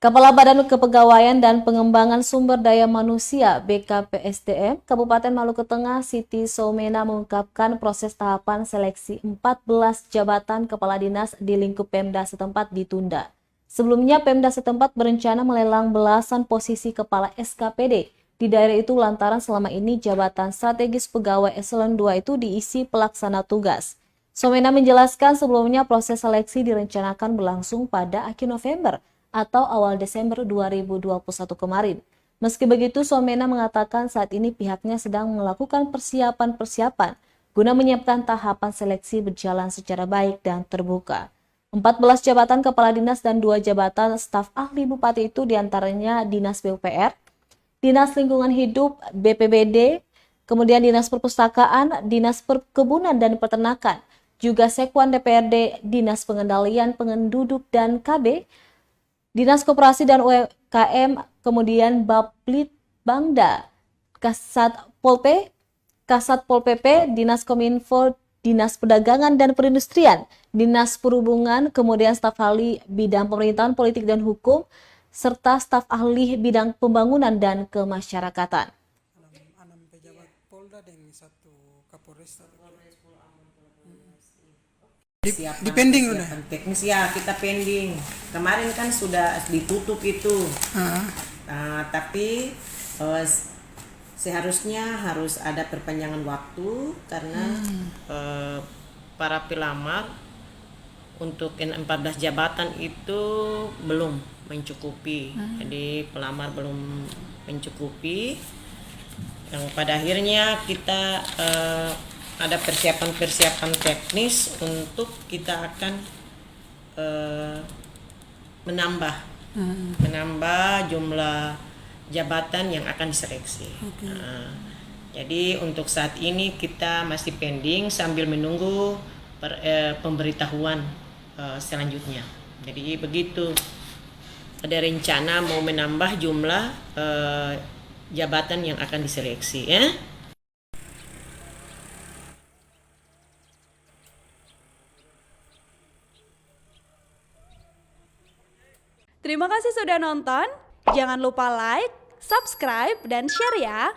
Kepala Badan Kepegawaian dan Pengembangan Sumber Daya Manusia (BKPSDM) Kabupaten Maluku Tengah Siti Soumena mengungkapkan proses tahapan seleksi 14 jabatan kepala dinas di lingkup Pemda setempat ditunda. Sebelumnya Pemda setempat berencana melelang belasan posisi kepala SKPD di daerah itu lantaran selama ini jabatan strategis pegawai eselon 2 itu diisi pelaksana tugas. Soumena menjelaskan sebelumnya proses seleksi direncanakan berlangsung pada akhir November atau awal Desember 2021 kemarin. Meski begitu, Soumena mengatakan saat ini pihaknya sedang melakukan persiapan-persiapan guna menyiapkan tahapan seleksi berjalan secara baik dan terbuka. 14 jabatan kepala dinas dan 2 jabatan staf ahli bupati itu diantaranya Dinas PUPR, Dinas Lingkungan Hidup BPBD, kemudian Dinas Perpustakaan, Dinas Perkebunan dan Peternakan, juga Sekwan DPRD, Dinas Pengendalian Penduduk dan KB, Dinas Koperasi dan UMKM, kemudian Baplit Bangda, Kasat Pol PP, Dinas Kominfo, Dinas Perdagangan dan Perindustrian, Dinas Perhubungan, kemudian staf ahli bidang pemerintahan politik dan hukum, serta staf ahli bidang pembangunan dan kemasyarakatan. 6 pejabat Polda dan 1 Kapolres. Dipending udah. Teknis ya kita pending. Kemarin kan sudah ditutup itu. Tapi seharusnya harus ada perpanjangan waktu karena para pelamar untuk 14 jabatan itu belum mencukupi. Jadi pelamar belum mencukupi. Yang pada akhirnya kita ada persiapan teknis untuk kita akan menambah jumlah jabatan yang akan diseleksi. Jadi untuk saat ini kita masih pending sambil menunggu pemberitahuan selanjutnya. Jadi begitu, ada rencana mau menambah jumlah jabatan yang akan diseleksi ya. Terima kasih sudah nonton. Jangan lupa like, subscribe, dan share ya.